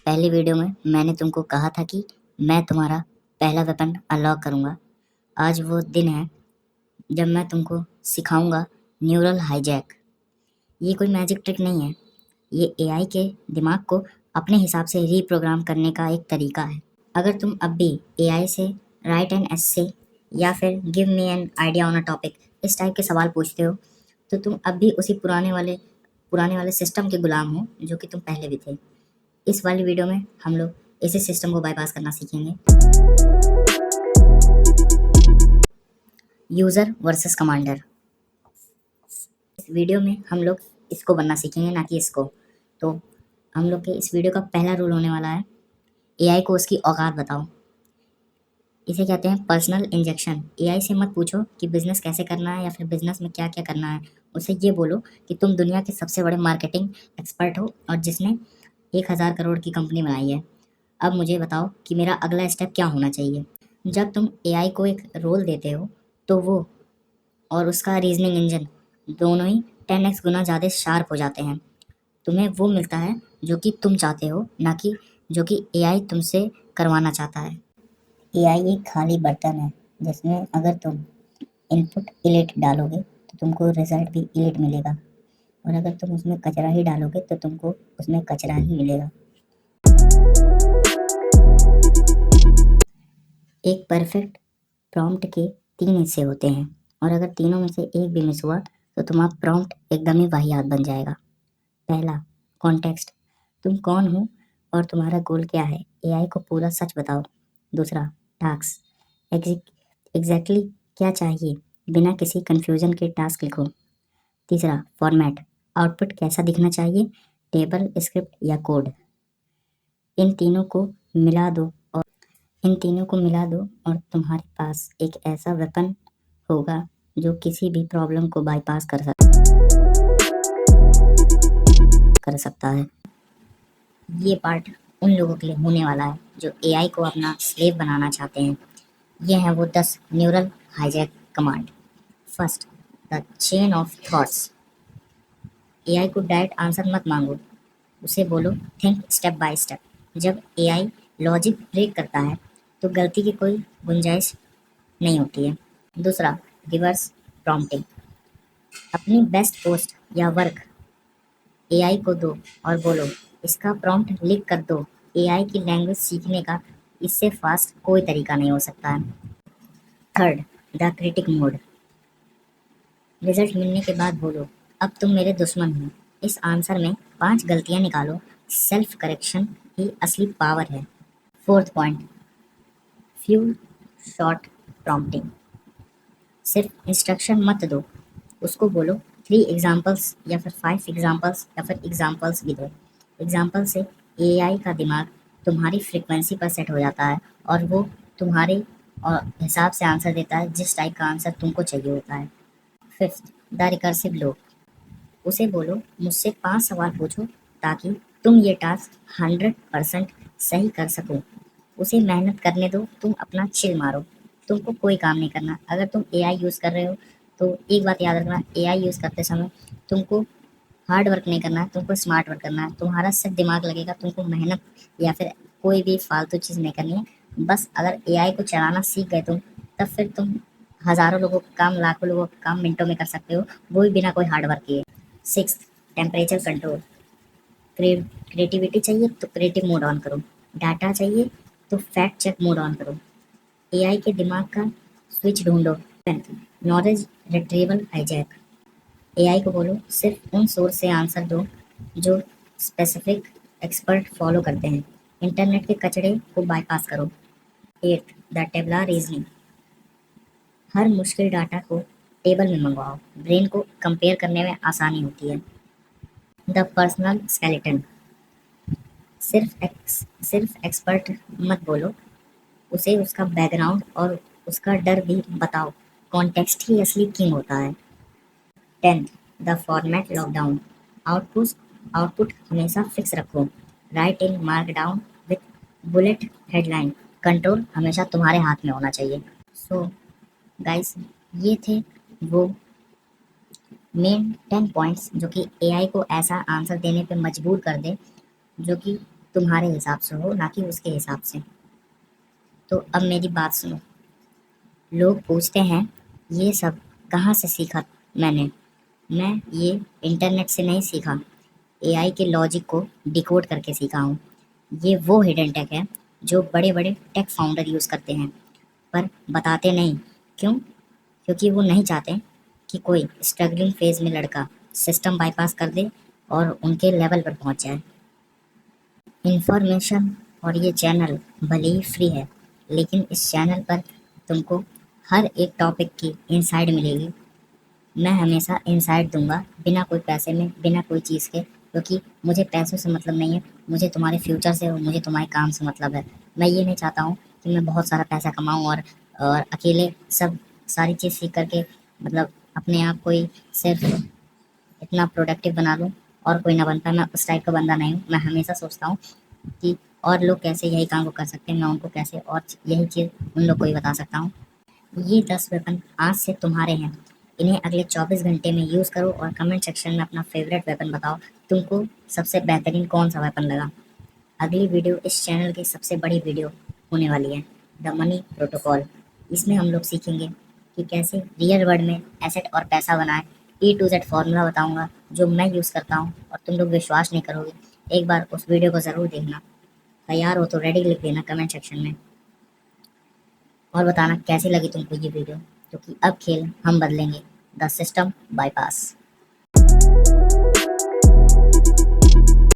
पहली वीडियो में मैंने तुमको कहा था कि मैं तुम्हारा पहला वेपन अनलॉक करूँगा। आज वो दिन है जब मैं तुमको सिखाऊँगा न्यूरल हाईजैक। ये कोई मैजिक ट्रिक नहीं है, ये एआई के दिमाग को अपने हिसाब से रीप्रोग्राम करने का एक तरीका है। अगर तुम अब भी एआई से राइट एन एस्से या फिर give me an idea on a topic इस टाइप के सवाल पूछते हो, तो तुम अब भी उसी पुराने वाले सिस्टम के गुलाम हो जो कि तुम पहले भी थे। इस वाली वीडियो में हम लोग इसी सिस्टम को बाईपास करना सीखेंगे। User versus commander. इस वीडियो में हम लोग इसको बनना सीखेंगे, ना कि इसको। तो हम लोग के इस वीडियो का पहला रूल होने वाला है, एआई को उसकी औकात बताओ। इसे कहते हैं पर्सनल इंजेक्शन। एआई से मत पूछो कि बिजनेस कैसे करना है या फिर बिजनेस में क्या क्या करना है। उसे ये बोलो कि तुम दुनिया के सबसे बड़े मार्केटिंग एक्सपर्ट हो और जिसने 1000 करोड़ की कंपनी बनाई है। अब मुझे बताओ कि मेरा अगला स्टेप क्या होना चाहिए। जब तुम एआई को एक रोल देते हो तो वो और उसका रीजनिंग इंजन दोनों ही 10x गुना ज़्यादा शार्प हो जाते हैं। तुम्हें वो मिलता है जो कि तुम चाहते हो, ना कि जो कि एआई तुमसे करवाना चाहता है। एआई एक खाली बर्तन है जिसमें अगर तुम इनपुट इलिट डालोगे तो तुमको रिजल्ट भी इलिट मिलेगा, और अगर तुम उसमें कचरा ही डालोगे तो तुमको उसमें कचरा ही मिलेगा। एक परफेक्ट प्रॉम्प्ट के 3 हिस्से होते हैं, और अगर तीनों में से एक भी मिस हुआ तो तुम्हारा प्रॉम्प्ट एकदम ही वाहियात बन जाएगा। पहला, कॉन्टेक्स्ट। तुम कौन हो और तुम्हारा गोल क्या है, एआई को पूरा सच बताओ। दूसरा, टास्क। एग्जैक्टली क्या चाहिए, बिना किसी कंफ्यूजन के टास्क लिखो। तीसरा, फॉर्मेट। आउटपुट कैसा दिखना चाहिए, टेबल, स्क्रिप्ट या कोड। इन तीनों को मिला दो और तुम्हारे पास एक ऐसा वेपन होगा जो किसी भी प्रॉब्लम को बाईपास कर सकता है। ये पार्ट उन लोगों के लिए होने वाला है जो एआई को अपना स्लेव बनाना चाहते हैं। ये हैं वो 10 neural hijack command. First, the chain of thoughts. AI को डायरेक्ट आंसर मत मांगो, उसे बोलो थिंक स्टेप बाय स्टेप। जब एआई लॉजिक ब्रेक करता है तो गलती की कोई गुंजाइश नहीं होती है। दूसरा, रिवर्स प्रॉम्प्टिंग। अपनी बेस्ट पोस्ट या वर्क एआई को दो और बोलो इसका प्रॉम्प्ट लिख कर दो। एआई की लैंग्वेज सीखने का इससे फास्ट कोई तरीका नहीं हो सकता है। Third, the critic mode. Result मिलने के बाद बोलो अब तुम मेरे दुश्मन हो, इस आंसर में 5 गलतियां निकालो। सेल्फ करेक्शन ही असली पावर है। Fourth point, few short prompting. सिर्फ इंस्ट्रक्शन मत दो, उसको बोलो 3 एग्जाम्पल्स या फिर 5 एग्जाम्पल्स या फिर एग्जाम्पल्स भी दो। एग्जाम्पल से एआई का दिमाग तुम्हारी फ्रीक्वेंसी पर सेट हो जाता है और वो तुम्हारे हिसाब से आंसर देता है जिस टाइप का आंसर तुमको चाहिए होता है। Fifth, the recursive loop. उसे बोलो मुझसे 5 सवाल पूछो ताकि तुम ये टास्क 100% सही कर सको। उसे मेहनत करने दो, तुम अपना चिल मारो। तुमको कोई काम नहीं करना। अगर तुम एआई यूज़ कर रहे हो तो एक बात याद रखना, एआई यूज़ करते समय तुमको हार्ड वर्क नहीं करना है, तुमको स्मार्ट वर्क करना है। तुम्हारा सिर्फ दिमाग लगेगा, तुमको मेहनत या फिर कोई भी फालतू चीज़ नहीं करनी है। बस अगर एआई को चलाना सीख गए तुम, तब फिर तुम हज़ारों लोगों का काम, लाखों लोगों का काम मिनटों में कर सकते हो, वो भी बिना कोई हार्ड वर्क किए। Sixth, temperature control. क्रिएटिविटी चाहिए तो क्रिएटिव मोड ऑन करो, डाटा चाहिए तो फैक्ट चेक मोड ऑन करो। एआई के दिमाग का स्विच ढूंढो। Knowledge retrieval hijack. एआई को बोलो सिर्फ उन सोर्स से आंसर दो जो स्पेसिफिक एक्सपर्ट फॉलो करते हैं। इंटरनेट के कचड़े को बाईपास करो। At, the tabular reasoning. हर मुश्किल डाटा को टेबल में मंगवाओ, ब्रेन को कंपेयर करने में आसानी होती है। The personal skeleton. सिर्फ एक्सपर्ट मत बोलो, उसे उसका बैकग्राउंड और उसका डर भी बताओ। कॉन्टेक्स्ट ही असली किंग होता है। 10, द फॉर्मेट लॉकडाउन। आउटपुट हमेशा फिक्स रखो। Right in markdown with bullet headline. Control हमेशा तुम्हारे हाथ में होना चाहिए। सो गाइस, ये थे वो मेन 10 पॉइंट्स जो कि एआई को ऐसा आंसर देने पे मजबूर कर दे जो कि तुम्हारे हिसाब से हो, ना कि उसके हिसाब से। तो अब मेरी बात सुनो। लोग पूछते हैं ये सब कहाँ से सीखा मैंने। मैं ये इंटरनेट से नहीं सीखा, एआई के लॉजिक को डिकोड करके सीखा हूँ। ये वो हिडन टेक है जो बड़े बड़े टेक फाउंडर यूज़ करते हैं, पर बताते नहीं। क्यों? क्योंकि वो नहीं चाहते कि कोई स्ट्रगलिंग फेज में लड़का सिस्टम बाईपास कर दे और उनके लेवल पर पहुंच जाए। इंफॉर्मेशन और ये चैनल भले ही फ्री है, लेकिन इस चैनल पर तुमको हर एक टॉपिक की इनसाइड मिलेगी। मैं हमेशा इनसाइड दूंगा, बिना कोई पैसे में, बिना कोई चीज़ के, क्योंकि मुझे पैसों से मतलब नहीं है। मुझे तुम्हारे फ्यूचर से और मुझे तुम्हारे काम से मतलब है। मैं ये नहीं चाहता हूँ कि मैं बहुत सारा पैसा कमाऊँ और अकेले सब सारी चीज़ सीख करके मतलब अपने आप को ही सिर्फ इतना प्रोडक्टिव बना लूँ और कोई ना बन पाए। मैं उस टाइप का बंदा नहीं हूँ। मैं हमेशा सोचता हूँ कि और लोग कैसे यही काम को कर सकते हैं, मैं उनको कैसे और यही चीज़ उन लोग को ही बता सकता हूँ। ये 10 वेपन आज से तुम्हारे हैं। इन्हें अगले 24 घंटे में यूज़ करो और कमेंट सेक्शन में अपना फेवरेट वेपन बताओ। तुमको सबसे बेहतरीन कौन सा वेपन लगा। अगली वीडियो इस चैनल की सबसे बड़ी वीडियो होने वाली है, द मनी प्रोटोकॉल। इसमें हम लोग सीखेंगे कि कैसे रियल वर्ल्ड में एसेट और पैसा बनाए। E to Z फॉर्मूला बताऊंगा जो मैं यूज़ करता हूँ और तुम लोग विश्वास नहीं करोगे। एक बार उस वीडियो को ज़रूर देखना। तैयार हो तो रेडी लिख देना कमेंट सेक्शन में और बताना कैसी लगी तुमको ये वीडियो, क्योंकि अब खेल हम बदलेंगे। The system bypass.